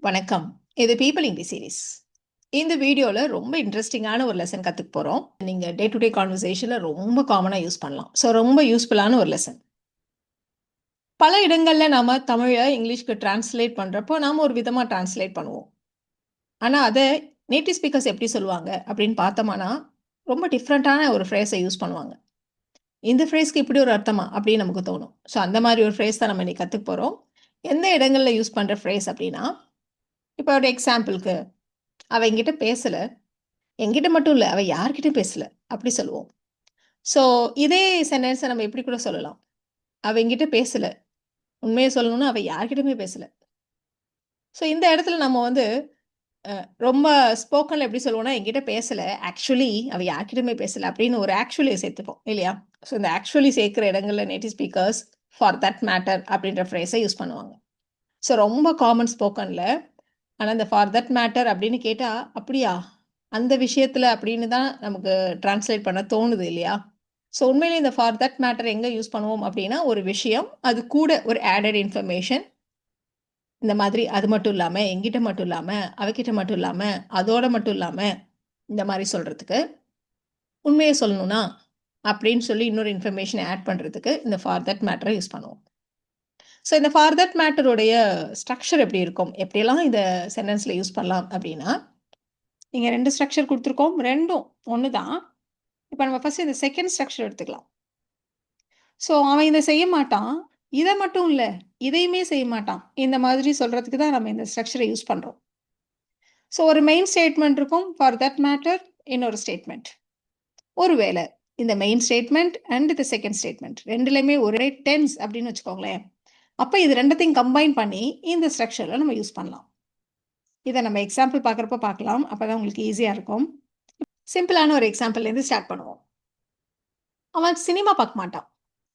வணக்கம். இது people English series. இந்த வீடியோல ரொம்ப இன்ட்ரெஸ்டிங்கான ஒரு லெசன் கத்துக்க போறோம். நீங்க டே டு டே கான்வர்சேஷன்ல ரொம்ப காமனா யூஸ் பண்ணலாம். ரொம்ப யூஸ்ஃபுல்லான ஒரு லெசன். பல இடங்கள்ல நாம தமிழ இங்கிலீஷ்க்கு டிரான்ஸ்லேட் பண்றப்போ, நாம ஒரு விதமா டிரான்ஸ்லேட் பண்ணுவோம். ஆனா, அத நேட்டிவ் ஸ்பீக்கர்ஸ் எப்படி சொல்லுவாங்க அப்படின்னு பார்த்தோம்னா, ரொம்ப டிஃபரண்டான ஒரு ஃப்ரேஸ யூஸ் பண்ணுவாங்க. இந்த ஃப்ரேஸ்க்கு இப்படி ஒரு அர்த்தமா? அப்படின்னு நமக்கு தோணும். அந்த மாரி ஒரு ஃப்ரேஸ் தான் நம்ம இன்னைக்கு கத்துக்க போறோம். எந்த இடங்கள்ல யூஸ் பண்ற ஃப்ரேஸ் அப்படின்னா, இப்போ ஒரு எக்ஸாம்பிள்க்கு, "அவ என்கிட்ட பேசல." என்கிட்ட மட்டும் இல்ல. அவ யார்கிட்டயும் பேசல. அப்படி சொல்லுவோம். ஸோ, இதே சென்டென்ஸ நம்ம இப்படி கூட சொல்லலாம். அவ என்கிட்ட பேசல. உண்மைய சொல்லணும்னா, அவ யார்கிட்டயுமே பேசல. இந்த இடத்துல நம்ம வந்து ரொம்ப ஸ்போக்கன்ல எப்படி சொல்லுவோம்னா, என்கிட்ட பேசல. ஆக்சுவலி அவ யார்கிட்டயுமே பேசல அப்படின்னு ஒரு ஆக்சுவலிய சேர்த்துப்போம். இல்லையா? இந்த ஆக்சுவலி சேர்க்கிற இடங்கள்ல native speakers for that matter அப்படின்ற ஃப்ரேஸ யூஸ் பண்ணுவாங்க. ரொம்ப காமன் ஸ்போக்கன்ல. ஆனா, இந்த ஃபார் தட் மேட்டர் அப்படின்னு கேட்டா, அப்படியா? அந்த விஷயத்துல அப்படின்னு தான் நமக்கு டிரான்ஸ்லேட் பண்ண தோணுது இல்லையா? உண்மையிலே இந்த ஃபார் தட் மேட்டர் எங்க யூஸ் பண்ணுவோம் அப்படின்னா, ஒரு விஷயம், அது கூட ஒரு ஆடட் இன்ஃபர்மேஷன் இந்த மாதிரி அது மட்டும் இல்லாம, என்கிட்ட மட்டும் இல்லாம, அவகிட்ட மட்டும் இல்லாம, அதோட மட்டும் இல்லாம, இந்த மாரி சொல்றதுக்கு. உண்மைய சொல்லணும்னா, அப்படின்னு சொல்லி இன்னொரு இன்ஃபர்மேஷன ஆட் பண்றதுக்கு இந்த ஃபார் தட் மேட்டர யூஸ் பண்ணுவோம். இந்த ஃபார் தட் மேட்டருடைய ஸ்ட்ரக்சர் எப்படி இருக்கும்? எப்படியெல்லாம் இந்த சென்டென்ஸ்ல யூஸ் பண்ணலாம் அப்படின்னா, இங்க 2 ஸ்ட்ரக்சர் குடுத்துருக்கோம். 2ம் ஒண்ணு தான். இப்ப நம்ம ஃபர்ஸ்ட் இந்த செகண்ட் ஸ்ட்ரக்சர் எடுத்துக்கலாம். அவன் இத செய்ய மாட்டான். இத மட்டும் இல்ல, இதையுமே செய்ய மாட்டான். இந்த மாதிரி சொல்றதுக்கு தான் நம்ம இந்த ஸ்ட்ரக்சர யூஸ் பண்றோம். ஒரு மெயின் ஸ்டேட்மெண்ட் இருக்கும். ஃபார் தட் மேட்டர் இன்னொரு ஸ்டேட்மெண்ட். ஒருவேள இந்த main statement and the second statement 2லயுமே ஒரே டென்ஸ் அப்படின்னு வச்சுக்கோங்களேன். அப்ப இது 2த்தையும் கம்பைன் பண்ணி இந்த ஸ்ட்ரக்சர்ல நம்ம யூஸ் பண்ணலாம். இத நம்ம எக்ஸாம்பிள் பார்க்குறப்போ பார்க்கலாம். அப்பதான் உங்களுக்கு ஈஸியா இருக்கும். சிம்பிளான ஒரு எக்ஸாம்பிள்லேருந்து ஸ்டார்ட் பண்ணுவோம். அவன் சினிமா பார்க்க மாட்டான்.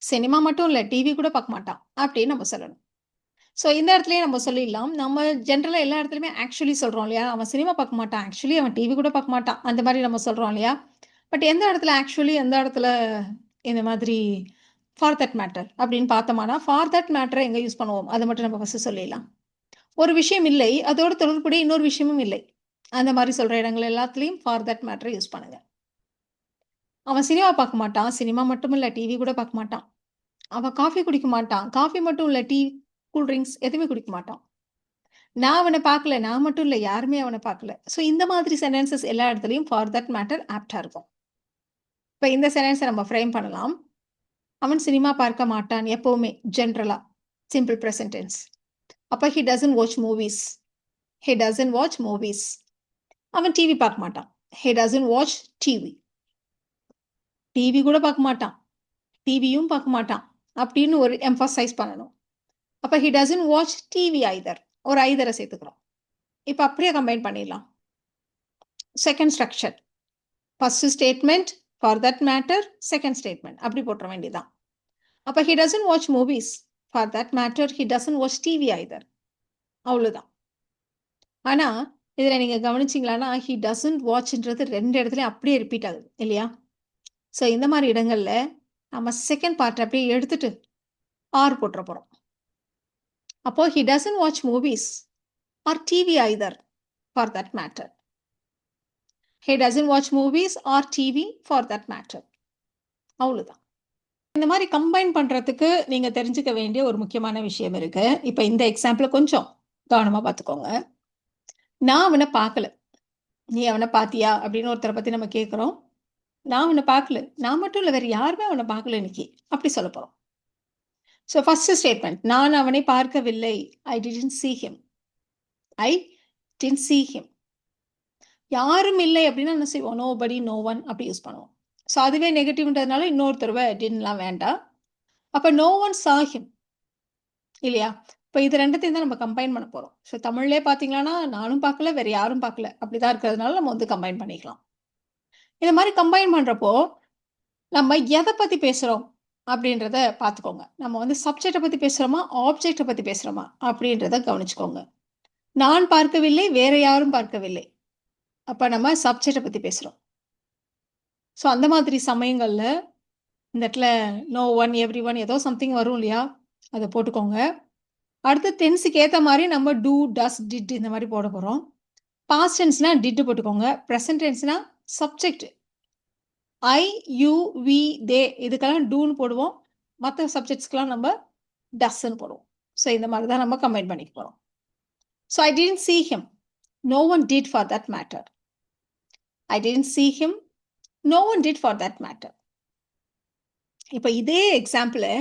சினிமா மட்டும் இல்ல, டிவி கூட பார்க்க மாட்டான். அப்படின்னு நம்ம சொல்லணும். இந்த இடத்துலயே நம்ம சொல்லிடலாம். நம்ம ஜென்ரலா எல்லா இடத்துலயுமே ஆக்சுவலி சொல்றோம் இல்லையா? அவன் சினிமா பார்க்க மாட்டான். ஆக்சுவலி அவன் டிவி கூட பார்க்க மாட்டான். அந்த மாரி நம்ம சொல்றோம் இல்லையா? பட் எந்த இடத்துல ஆக்சுவலி, எந்த இடத்துல இந்த மாதிரி ஃபார் தட் மேட்டர் அப்படின்னு பார்த்தோம்னா, ஃபார் தட் மேட்டர எங்க யூஸ் பண்ணுவோம்? அத மட்டும் நம்ம ஃபர்ஸ்ட்டு சொல்லிடலாம். ஒரு விஷயம் இல்லை, அதோடு தொடர்புடைய இன்னொரு விஷயமும் இல்லை. அந்த மாரி சொல்ற இடங்கள் எல்லாத்துலயும் ஃபார் தட் மேட்டர யூஸ் பண்ணுங்க. அவன் சினிமா பார்க்க மாட்டான். சினிமா மட்டும் இல்ல, டிவி கூட பார்க்க மாட்டான். அவன் காஃபி குடிக்க மாட்டான். காஃபி மட்டும் இல்ல, டீ, கூல் ட்ரிங்க்ஸ் எதுவுமே குடிக்க மாட்டான். நான் அவன பார்க்கல. நான் மட்டும் இல்ல, யாருமே அவன பார்க்கல. இந்த மாதிரி சென்டென்சஸ் எல்லா இடத்துலயும் ஃபார் தட் மேட்டர் ஆப்ட்டா இருக்கும். இப்ப இந்த சென்டென்ஸ நம்ம ஃப்ரேம் பண்ணலாம். அவன் சினிமா பார்க்க மாட்டான் எப்பவுமே ஜெனரலா. Simple present tense. அப்ப he doesn't watch movies. He doesn't watch movies. அவன் டிவி பார்க்க மாட்டான். He doesn't watch TV. TV கூட பார்க்க மாட்டான். டிவியும் பார்க்க மாட்டான். அப்படின்னு ஒரு எம்பசைஸ் பண்ணணும். அப்ப he doesn't watch TV either. ஒரு ஐதர சேர்த்துக்கிறோம். இப்ப அப்படியே கம்பைன் பண்ணிடலாம். Second structure. First statement, for that matter, second statement. அப்படி போட்டுற வேண்டியதுதான். அப்ப he doesn't watch movies. For that matter, he doesn't watch TV either. அவ்வளோதான். ஆனா, இதுல நீங்க கவனிச்சீங்களான்னா, ஹி டசன்ட் வாட்ச்ன்றது 2 இடத்துலயும் அப்படியே ரிப்பீட் ஆகுது இல்லையா? இந்த மாரி இடங்கள்ல நம்ம செகண்ட் பார்ட் அப்படியே எடுத்துட்டு ஆர் போட்டுற போறோம். அப்போ he doesn't watch movies or TV either for that matter. He doesn't watch movies or TV for that matter. அவ்வளோதான். இந்த மாரி கம்பைன் பண்றதுக்கு நீங்க தெரிஞ்சுக்க வேண்டிய ஒரு முக்கியமான விஷயம் இருக்கு. இப்ப இந்த எக்ஸாம்பிள கொஞ்சம் கவனமா பார்த்துக்கோங்க. நான் அவன பார்க்கல. "நீ அவன பார்த்தியா?" அப்படின்னு ஒருத்தர பத்தி நம்ம கேட்கிறோம். நான் அவன பார்க்கல. நான் மட்டும் இல்ல, வேற யாருமே அவன பார்க்கல இன்னைக்கு. அப்படி சொல்லப் போறோம். First statement. நான் அவனை பார்க்கவில்லை. I didn't see him. I didn't see him. யாரும் இல்லை அப்படின்னா என்ன செய்வோம்? நோபடி, நோ ஒன் அப்படி யூஸ் பண்ணுவோம். அதுவே நெகட்டிவ்ன்றதுனால இன்னொரு தடவ டிட்ன்ட்லாம் வேண்டாம். அப்ப நோ ஒன் சா ஹிம். இல்லையா? இப்ப இது 2த்தையும் தான் நம்ம கம்பைன் பண்ண போறோம். தமிழ்லயே பார்த்தீங்கன்னா, நானும் பார்க்கல, வேற யாரும் பார்க்கல. அப்படிதான் இருக்கிறதுனால நம்ம வந்து கம்பைன் பண்ணிக்கலாம். இந்த மாரி கம்பைன் பண்றப்போ, நம்ம எத பத்தி பேசுறோம் அப்படின்றத பார்த்துக்கோங்க. நம்ம வந்து சப்ஜெக்ட்ட பத்தி பேசுறோமா? ஆப்ஜெக்ட்ட பத்தி பேசுறோமா? அப்படின்றத கவனிச்சுக்கோங்க. நான் பார்க்கவில்லை, வேற யாரும் பார்க்கவில்லை. அப்ப நம்ம சப்ஜெக்ட்ட பத்தி பேசுறோம். அந்த மாதிரி சமயங்கள்ல இந்த இடத்துல நோ ஒன், எவ்ரி ஒன் ஏதோ சம்திங் வரும் இல்லையா? அத போட்டுக்கோங்க. அடுத்து டென்ஸுக்கு ஏற்ற மாதிரி நம்ம டூ, டஸ், டிட் இந்த மாதிரி போட போகிறோம். பாஸ்ட் டென்ஸ்னா டிட் போட்டுக்கோங்க. ப்ரெசன்ட் டென்ஸ்னா subject I, you, we, they இதுக்கெல்லாம் டூன்னு போடுவோம். மற்ற சப்ஜெக்ட்ஸ்க்கெல்லாம் நம்ம டஸ்ன்னு போடுவோம். ஸோ இந்த மாதிரி தான் நம்ம கம்பைன் பண்ணிக்க போகிறோம். So I didn't see him. No one did for that matter. I didn't see him. No one did for that matter. இப்போ இதே எக்ஸாம்பிளை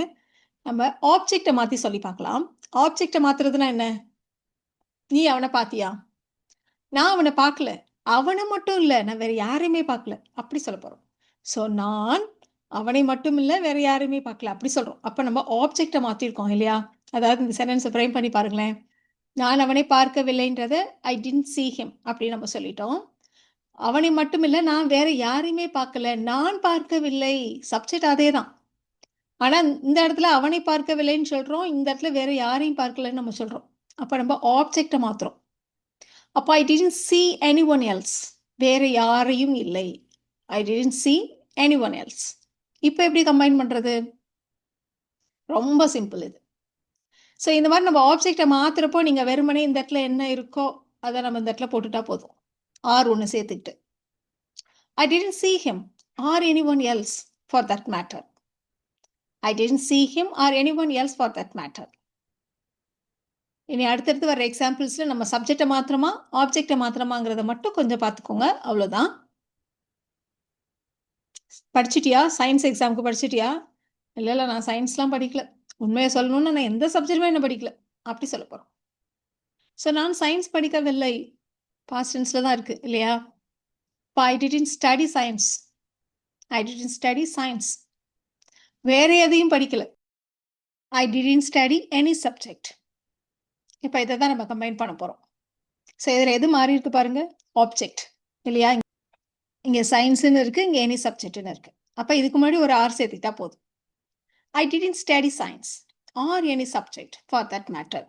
நம்ம ஆப்ஜெக்டை மாற்றி சொல்லி பார்க்கலாம். ஆப்ஜெக்டை மாற்றுறதுனா என்ன? நீ அவனை பார்த்தியா? நான் அவனை பார்க்கல. அவனை மட்டும் இல்லை, நான் வேற யாரையுமே பார்க்கல. அப்படி சொல்ல போகிறோம். ஸோ நான் அவனை மட்டும் இல்லை, வேற யாரையுமே பார்க்கல அப்படி சொல்கிறோம். அப்போ நம்ம ஆப்ஜெக்டை மாற்றிருக்கோம் இல்லையா? அதாவது இந்த சென்டென்ஸை ஃப்ரேம் பண்ணி பாருங்களேன். நான் அவனை பார்க்கவில்லைன்றதை ஐ டிடன்ட் see him அப்படின்னு நம்ம சொல்லிட்டோம். அவனை மட்டும் இல்லை, நான் வேற யாரையுமே பார்க்கல. நான் பார்க்கவில்லை, சப்ஜெக்ட் அதே தான். ஆனால் இந்த இடத்துல அவனை பார்க்கவில்லைன்னு சொல்கிறோம், இந்த இடத்துல வேற யாரையும் பார்க்கலன்னு நம்ம சொல்கிறோம். அப்போ நம்ம ஆப்ஜெக்டை மாற்றுறோம். அப்போ I didn't see anyone else. வேற யாரையும் இல்லை. I didn't see anyone else. இப்போ எப்படி கம்பைன் பண்ணுறது? ரொம்ப சிம்பிள் இது. ஸோ இந்த மாதிரி நம்ம ஆப்ஜெக்டை மாற்றுறப்போ நீங்கள் வெறுமனே இந்த இடத்துல என்ன இருக்கோ அதை நம்ம இந்த இடத்துல போட்டுட்டா போதும். ஆர் ஒன்று சேர்த்துக்கிட்டு I didn't see him or anyone else for that matter. I didn't see him or anyone else for that matter. இனி அடுத்தடுத்து வர எக்ஸாம்பிள்ஸில் நம்ம சப்ஜெக்டை மாத்திரமா ஆப்ஜெக்டை மாத்திரமாங்கிறத மட்டும் கொஞ்சம் பார்த்துக்கோங்க. அவ்வளோதான். படிச்சிட்டியா? சயின்ஸ் எக்ஸாமுக்கு படிச்சிட்டியா? இல்லை நான் சயின்ஸ்லாம் படிக்கல. உண்மையை சொல்லணும்னு நான் எந்த சப்ஜெக்டுமே என்ன படிக்கல அப்படி சொல்ல போகிறோம். ஸோ நான் சயின்ஸ் படிக்கவில்லை, பாஸ்ட் டென்ஸில் தான் இருக்குது இல்லையா? இப்போ I didn't study science. I didn't study science. வேற எதையும் படிக்கல. I didn't study any subject. இப்போ இதை தான் நம்ம கம்பைன் பண்ண போகிறோம். ஸோ இதில் எது மாறி இருக்கு பாருங்க, ஆப்ஜெக்ட் இல்லையா? இங்கே சயின்ஸுன்னு இருக்குது, இங்கே எனி சப்ஜெக்ட்னு இருக்குது. அப்போ இதுக்கு முன்னாடி ஒரு ஆர் சேர்த்துக்கிட்டா போதும். I didn't study science or any subject for that matter.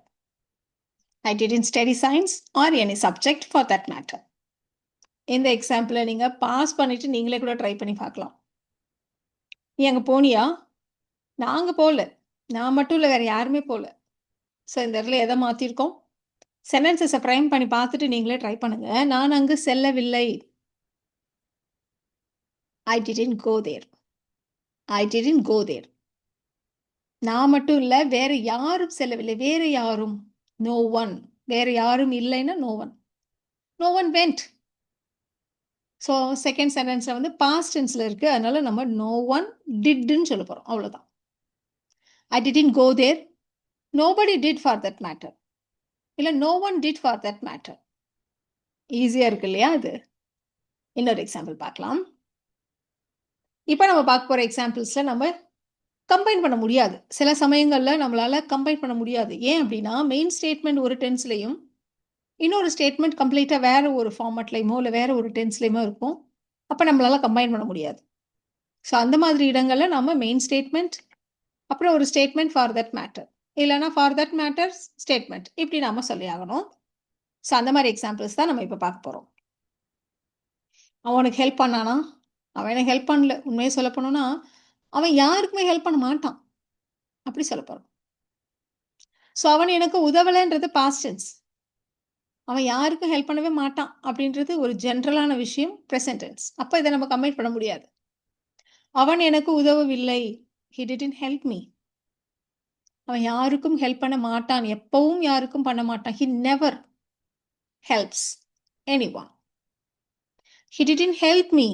I didn't study science or any subject for that matter. இந்த எக்ஸாம்பிளை நீங்கள் பாஸ் பண்ணிவிட்டு நீங்களே கூட ட்ரை பண்ணி பார்க்கலாம். நீ அங்கே போனியா? நாங்கள் போகல. நான் மட்டும் இல்லை, வேறு யாருமே போகல. ஸோ இந்த இடத்துல எதை மாற்றிருக்கோம்? சென்டென்சஸை ஃப்ரேம் பண்ணி பார்த்துட்டு நீங்களே ட்ரை பண்ணுங்கள். நான் அங்கு செல்லவில்லை. I didn't go there. I didn't go there. நான் மட்டும் இல்லை, வேறு யாரும் செல்லவில்லை. வேறு யாரும், no one. வேறு யாரும் இல்லைன்னா no one. No one went. So second சென்டென்ஸில் வந்து பாஸ்ட் டென்ஸில் இருக்குது, அதனால நம்ம no one didன்னு சொல்ல போகிறோம். அவ்வளோதான். I didn't go there. Nobody did for that matter. இல்லை no one did for that matter. ஈஸியாக இருக்கு இல்லையா? அது இன்னொரு எக்ஸாம்பிள் பார்க்கலாம். இப்போ நம்ம பார்க்க போகிற எக்ஸாம்பிள்ஸில் நம்ம கம்பைன் பண்ண முடியாது. சில சமயங்களில் நம்மளால் கம்பைன் பண்ண முடியாது. ஏன் அப்படின்னா மெயின் ஸ்டேட்மெண்ட் ஒரு டென்ஸ்லையும் இன்னொரு ஸ்டேட்மெண்ட் கம்ப்ளீட்டாக வேறு ஒரு ஃபார்மேட்லையுமோ இல்லை வேறு ஒரு டென்ஸ்லையுமோ இருக்கும். அப்போ நம்மளால் கம்பைன் பண்ண முடியாது. ஸோ அந்த மாதிரி இடங்களில் நம்ம மெயின் ஸ்டேட்மெண்ட், அப்புறம் ஒரு ஸ்டேட்மெண்ட் ஃபார் தட் மேட்டர், இல்லைனா ஃபார் தட் மேட்டர் ஸ்டேட்மெண்ட், இப்படி நாம் சொல்லி ஆகணும். ஸோ அந்த மாதிரி எக்ஸாம்பிள்ஸ் தான் நம்ம இப்போ பார்க்க போகிறோம். அவனுக்கு ஹெல்ப் பண்ணானா? அவன் எனக்கு ஹெல்ப் பண்ணல. உண்மையை சொல்ல போனோன்னா அவன் யாருக்குமே ஹெல்ப் பண்ண மாட்டான் அப்படி சொல்ல போகிறோம். ஸோ அவன் எனக்கு உதவலைன்றது பாஸ்ட் டென்ஸ். அவன் யாருக்கும் ஹெல்ப் பண்ணவே மாட்டான் அப்படின்றது ஒரு ஜென்ரலான விஷயம், ப்ரெசன்ட் டென்ஸ். அப்போ இதை நம்ம கம்பைன் பண்ண முடியாது. அவன் எனக்கு உதவவில்லை. He didn't help me. அவன் யாருக்கும் ஹெல்ப் பண்ண மாட்டான், எப்பவும் யாருக்கும் பண்ண மாட்டான். He never helps anyone. He didn't help me.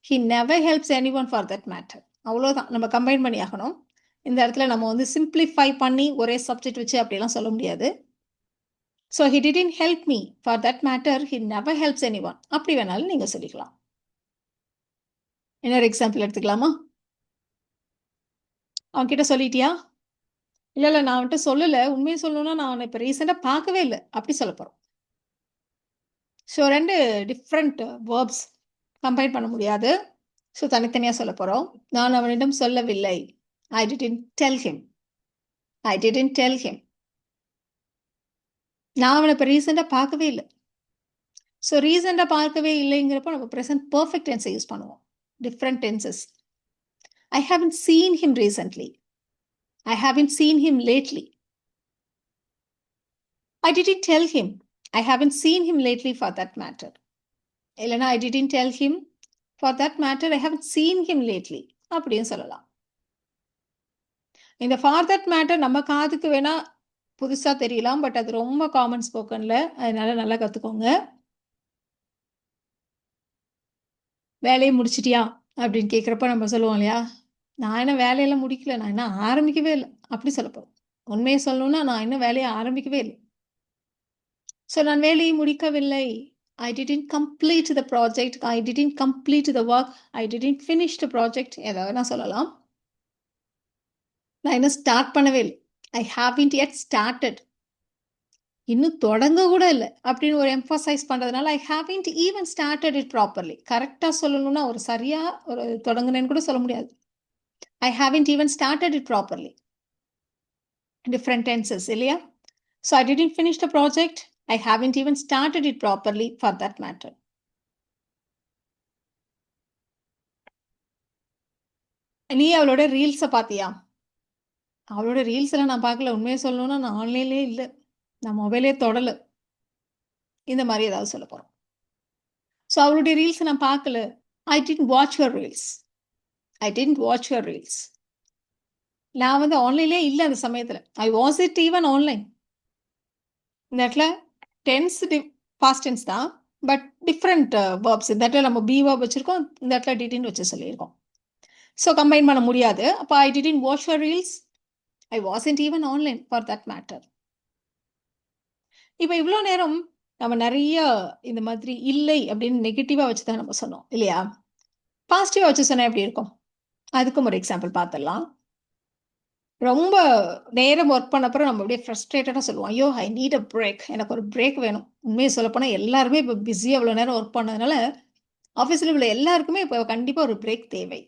He never helps anyone for that matter. அவ்வளோதான், நம்ம கம்பைன் பண்ணி ஆகணும். இந்த இடத்துல நம்ம வந்து சிம்பிளிஃபை பண்ணி ஒரே சப்ஜெக்ட் வச்சு அப்படிலாம் சொல்ல முடியாது. So he didn't help me for that matter. He never helps anyone. அப்படி வேணாலும் நீங்கள் சொல்லிக்கலாம். இன்னொரு எக்ஸாம்பிள் எடுத்துக்கலாமா? அவன்கிட்ட சொல்லிட்டியா? இல்லை நான் அவன்கிட்ட சொல்லலை. உண்மையை சொல்லணும்னா நான் அவனை இப்போ ரீசெண்டாக பார்க்கவே இல்லை அப்படி சொல்ல போகிறோம். ஸோ ரெண்டு டிஃப்ரெண்ட் வேர்ப்ஸ் கம்பைன் பண்ண முடியாது. ஸோ தனித்தனியாக சொல்ல போகிறோம். நான் அவனிடம் சொல்லவில்லை. I didn't tell him. I didn't tell him. நான் அவனை இப்போ ரீசெண்டாக பார்க்கவே இல்லை. ஸோ ரீசெண்டாக பார்க்கவே இல்லைங்கிறப்போ நம்ம ப்ரெசன்ட் பர்ஃபெக்ட் டென்ஸை யூஸ் பண்ணுவோம். Different tenses. I haven't seen him recently. I haven't seen him lately. I didn't tell him. I haven't seen him lately for that matter. இல்லைன்னா I didn't tell him. For that matter, I haven't seen him lately. அப்படின்னு சொல்லலாம். இந்த for that matter நம்ம காதுக்கு வேணா புதுசா தெரியலாம். But அது ரொம்ப காமன் ஸ்போக்கன்ல. அதனால நல்லா கத்துக்கோங்க. வேலையை முடிச்சிட்டியா அப்படின்னு கேட்குறப்ப நம்ம சொல்லுவோம் இல்லையா, நான் என்ன வேலையெல்லாம் முடிக்கல, நான் இன்னும் ஆரம்பிக்கவே இல்லை அப்படி சொல்லப்போம். உண்மையை சொல்லணும்னா நான் இன்னும் வேலையை ஆரம்பிக்கவே இல்லை. ஸோ நான் வேலையை முடிக்கவில்லை. I didn't complete the project. I didn't complete the work. I didn't finish the project. ஏதாவது நான் சொல்லலாம். நான் இன்னும் ஸ்டார்ட் பண்ணவே இல்லை. I haven't yet started. இன்னும் தொடங்க கூட இல்லை அப்படின்னு ஒரு எம்பசைஸ் பண்ணுறதுனால I haven't even started it properly. கரெக்டாக சொல்லணும்னா ஒரு சரியாக ஒரு தொடங்குனேன்னு கூட சொல்ல முடியாது. I haven't even started it properly. Different tenses, இல்லையா? So I didn't finish the project. I haven't even started it properly for that matter. நீ அவளோட ரீல்ஸை பார்த்தியா? அவளோட ரீல்ஸ் எல்லாம் நான் பார்க்கல. உண்மையை சொல்லணும்னா நான் ஆன்லைன்லேயே இல்லை, நான் மொபைலே தொடலை, இந்த மாதிரி ஏதாவது சொல்ல போகிறோம். ஸோ அவளுடைய ரீல்ஸை நான் பார்க்கல. I didn't watch her reels. I didn't watch her reels. நான் வந்து ஆன்லைன்லேயே இல்லை அந்த சமயத்தில். I wasn't even online. இந்த இடத்துல டென்ஸ் பாஸ்ட் டென்ஸ் தான், பட் டிஃப்ரெண்ட் வேர்ப்ஸ். இந்த இடத்துல நம்ம பி வேர்ப் வச்சுருக்கோம், இந்த இடத்துல டிடின்னு வச்சு சொல்லியிருக்கோம். ஸோ கம்பைன் பண்ண முடியாது. அப்போ I didn't watch her reels. I wasn't even online for that matter. இப்போ இவ்வளோ நேரம் நம்ம நிறைய இந்த மாதிரி இல்லை அப்படின்னு நெகட்டிவாக வச்சு தான் நம்ம சொன்னோம் இல்லையா? பாசிட்டிவாக வச்சு சொன்னால் எப்படி இருக்கும்? அதுக்கும் ஒரு எக்ஸாம்பிள் பார்த்துடலாம். ரொம்ப நேரம் ஒர்க் பண்ணப்பறம் நம்ம அப்படியே ஃப்ரஸ்ட்ரேட்டடாக சொல்லுவோம், ஐயோ ஐ நீட் அ பிரேக், எனக்கு ஒரு பிரேக் வேணும். உண்மையை சொல்லப்போனால் எல்லாருமே இப்போ பிஸியாக அவ்வளோ நேரம் ஒர்க் பண்ணதுனால ஆஃபீஸில் உள்ள எல்லாருக்குமே இப்போ கண்டிப்பாக ஒரு பிரேக் தேவை.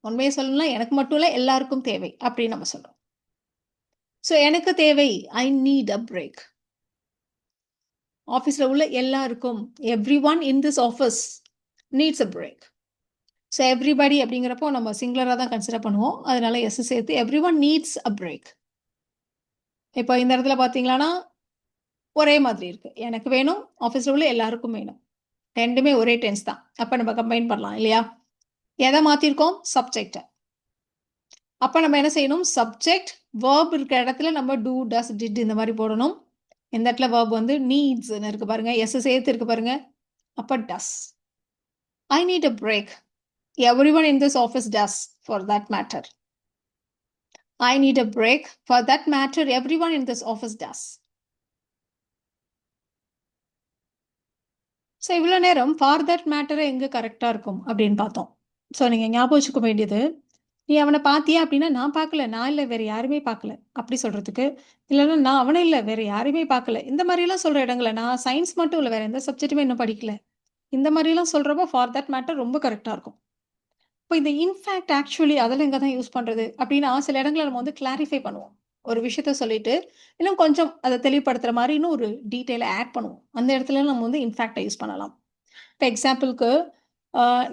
உண்மையை சொல்லணும்னா எனக்கு மட்டும் இல்லை, எல்லாருக்கும் தேவை அப்படின்னு நம்ம சொல்கிறோம். ஸோ எனக்கு தேவை, ஐ நீட் அ பிரேக். ஆஃபீஸில் உள்ள எல்லாருக்கும், every one in this office needs a break. So everybody அப்படிங்கிறப்போ நம்ம சிங்குலராக தான் கன்சிடர் பண்ணுவோம். அதனால எஸ் சேர்த்து every one needs a break. இப்போ இந்த இடத்துல பார்த்தீங்களான்னா ஒரே மாதிரி இருக்குது. எனக்கு வேணும், ஆஃபீஸில் உள்ள எல்லாருக்கும் வேணும். ரெண்டுமே ஒரே டென்ஸ் தான். அப்போ நம்ம கம்பைன் பண்ணலாம் இல்லையா? எதை மாற்றிருக்கோம்? சப்ஜெக்டை. அப்போ நம்ம என்ன செய்யணும்? சப்ஜெக்ட் வேர்ப் இருக்கிற இடத்துல நம்ம டூ, டஸ், டிட் இந்த மாதிரி போடணும். இந்த இடத்துல வேர்ப் வந்து நீட்ஸ்ன்னு இருக்கு பாருங்க, எஸ் சேர்த்து இருக்கு பாருங்க. அப்போ does. I need a break. Everyone in this office does, for that matter. I need a break. For that matter, everyone in this office does. So இவ்வளோ நேரம் ஃபார் தட் மேட்டரை எங்கே கரெக்டாக இருக்கும் அப்படின்னு பார்த்தோம். ஸோ நீங்கள் ஞாபகம் வச்சுக்க வேண்டியது, நீ அவனை பார்த்தியா அப்படின்னா நான் பார்க்கல, நான் இல்லை, வேறு யாருமே பார்க்கல அப்படி சொல்கிறதுக்கு, இல்லைன்னா நான் அவனை இல்லை, வேறு யாருமே பார்க்கல, இந்த மாதிரிலாம் சொல்கிற இடங்களை, நான் சயின்ஸ் மட்டும் இல்லை, வேறு எந்த சப்ஜெக்ட்டுமே இன்னும் படிக்கல, இந்த மாதிரிலாம் சொல்கிறப்போ ஃபார் தட் மேட்டர் ரொம்ப கரெக்டாக இருக்கும். இப்போ இந்த இன்ஃபேக்ட் ஆக்சுவலி அதெல்லாம் எங்கே தான் யூஸ் பண்ணுறது அப்படின்னா சில இடங்களில் நம்ம வந்து கிளாரிஃபை பண்ணுவோம். ஒரு விஷயத்த சொல்லிட்டு இன்னும் கொஞ்சம் அதை தெளிவுபடுத்துகிற மாதிரி இன்னும் ஒரு டீட்டெயிலை ஆட் பண்ணுவோம். அந்த இடத்துல நம்ம வந்து இன்ஃபேக்டை யூஸ் பண்ணலாம். இப்போ எக்ஸாம்பிளுக்கு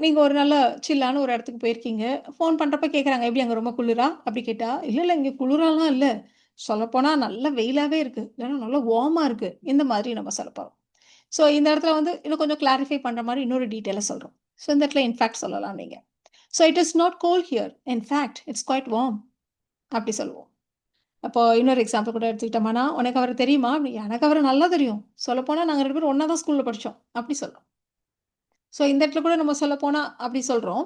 நீங்கள் ஒரு நல்ல சில்லான ஒரு இடத்துக்கு போயிருக்கீங்க, ஃபோன் பண்ணுறப்ப கேட்குறாங்க, எப்படி அங்கே ரொம்ப குளிரா அப்படி கேட்டால், இல்லை இல்லை இங்கே குளிராலாம் இல்லை, சொல்லப்போனால் நல்ல வெயிலாகவே இருக்குது, இல்லைன்னா நல்லா வார்மாக இருக்குது, இந்த மாதிரி நம்ம சொல்லப்போகிறோம். ஸோ இந்த இடத்துல வந்து இன்னும் கொஞ்சம் கிளாரிஃபை பண்ணுற மாதிரி இன்னொரு டீட்டெயிலை சொல்கிறோம். ஸோ இந்த இடத்துல இன்ஃபேக்ட் சொல்லலாம் நீங்கள். So it is not cold here. In fact, it's quite warm. அப்படி சொல்லுவோம். அப்போ இன்னொரு எக்ஸாம்பிள் கூட எடுத்துக்கிட்டோம்னா, உனக்கு அவரை தெரியுமா? அப்படி எனக்கு அவரை நல்லா தெரியும். சொல்லப்போனால் நாங்கள் 2 பேரும் ஒன்றா தான் ஸ்கூலில் படித்தோம் அப்படி சொல்கிறோம். ஸோ இந்த இடத்துல கூட நம்ம சொல்லப்போனால் அப்படி சொல்கிறோம்.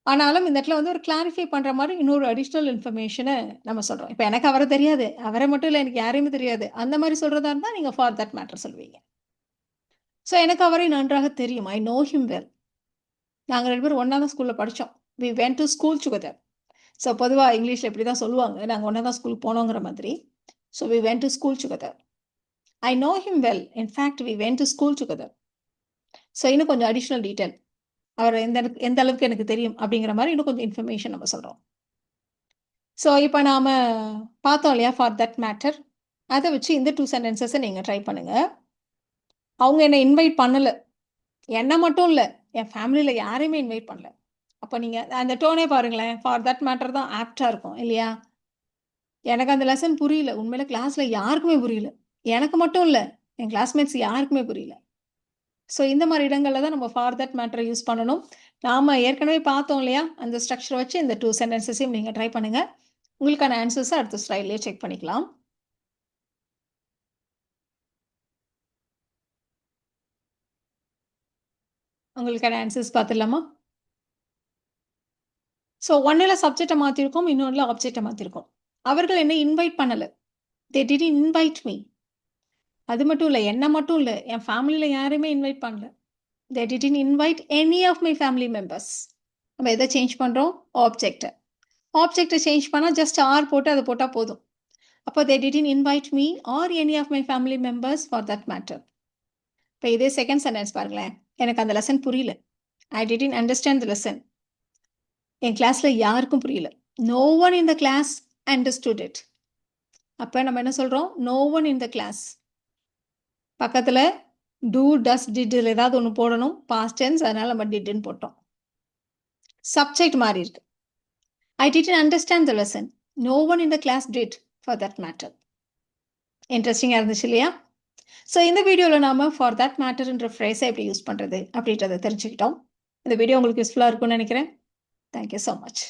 ஆனாலும் இந்த இடத்துல வந்து ஒரு கிளாரிஃபை பண்ணுற மாதிரி இன்னொரு அடிஷ்னல் இன்ஃபர்மேஷனை நம்ம சொல்கிறோம். இப்போ எனக்கு அவரை தெரியாது, அவரை மட்டும் இல்லை எனக்கு யாரையுமே தெரியாது, அந்த மாதிரி சொல்கிறதா இருந்தால் நீங்கள் ஃபார் தட் மேட்டர் சொல்லுவீங்க. ஸோ எனக்கு அவரை நன்றாக தெரியும், ஐ நோ ஹிம் வெல். நாங்கள் 2 பேரும் ஒன்றா தான் ஸ்கூலில் படித்தோம். We went to school together. So பொதுவாக இங்கிலீஷில் இப்படி தான் சொல்லுவாங்க, நாங்கள் ஒன்றா தான் ஸ்கூலுக்கு போனோங்கிற மாதிரி. So we went to school together. I know him well. In fact we went to school together. So இன்னும் கொஞ்சம் அடிஷ்னல் டீட்டெயில், அவர் எந்த அளவுக்கு எனக்கு தெரியும் அப்படிங்கிற மாதிரி இன்னும் கொஞ்சம் இன்ஃபர்மேஷன் நம்ம சொல்கிறோம். ஸோ இப்போ நாம் பார்த்தோம் இல்லையா ஃபார் தட் மேட்டர். அதை வச்சு இந்த 2 சென்டென்சஸை நீங்கள் ட்ரை பண்ணுங்கள். அவங்க என்னை இன்வைட் பண்ணலை, என்னை மட்டும் இல்லை, என் ஃபேமிலியில் யாரையுமே இன்வைட் பண்ணல. அப்போ நீங்கள் அந்த டோனே பாருங்களேன், ஃபார் தட் மேட்டர் தான் ஆப்டாக இருக்கும் இல்லையா? எனக்கு அந்த லெசன் புரியல, உண்மையில கிளாஸில் யாருக்குமே புரியல, எனக்கு மட்டும் இல்ல. என் கிளாஸ்மேட்ஸ் யாருக்குமே புரியல. ஸோ இந்த மாரி இடங்கள்ல தான் நம்ம ஃபார் தட் மேட்டர் யூஸ் பண்ணணும். நாம ஏற்கனவே பார்த்தோம் இல்லையா? அந்த ஸ்ட்ரக்சர் வச்சு இந்த 2 சென்டென்சஸையும் நீங்க ட்ரை பண்ணுங்க. உங்களுக்கான ஆன்சர்ஸ அடுத்த ஸ்லைட்லயே செக் பண்ணிக்கலாம். உங்களுக்கான ஆன்சர்ஸ் பார்த்துடலாமா? ஸோ 1ல சப்ஜெக்ட்ட மாத்திருக்கோம். இன்னொன்ல ஆப்ஜெக்ட்ட மாத்திருக்கோம். அவர்கள் என்னை இன்வைட் பண்ணல. They didn't invite me. அது மட்டும் இல்ல. என்ன மட்டும் இல்ல. என் ஃபேமிலில யாரையுமே இன்வைட் பண்ணல. They didn't invite any of my family members. நம்ம எத சேஞ்ச் பண்றோம்? ஆப்ஜெக்ட்ட. ஆப்ஜெக்ட்ட சேஞ்ச் பண்ணா ஜஸ்ட் ஆர் போட்டு அத போட்டா போதும். அப்போ they didn't invite me or any of my family members for that matter. இப்ப இதே செகண்ட் சென்டென்ஸ் பாருங்களேன். எனக்கு அந்த லெசன் புரியல. I didn't understand the lesson. என் கிளாஸ்ல யாருக்கும் புரியல. No one in the class understood it. அப்ப நம்ம என்ன சொல்றோம்? No one in the class. பக்கத்துல டூ, டஸ், டிட்ல ஏதாவது ஒண்ணு போடணும். பாஸ்ட் டென்ஸ் அதனால நம்ம டிட்ன்னு போட்டோம். சப்ஜெக்ட் மாறி இருக்கு. I didn't understand the lesson. No one in the class did for that matter. இன்ட்ரெஸ்டிங்கா இருந்துச்சு இல்லையா? ஸோ இந்த வீடியோல நாம ஃபார் தட் மேட்டர்ன்ற ஃப்ரேஸை எப்படி யூஸ் பண்றது அப்படின்றத தெரிஞ்சுக்கிட்டோம். இந்த வீடியோ உங்களுக்கு யூஸ்ஃபுல்லா இருக்கும்னு நினைக்கிறேன். Thank you so much.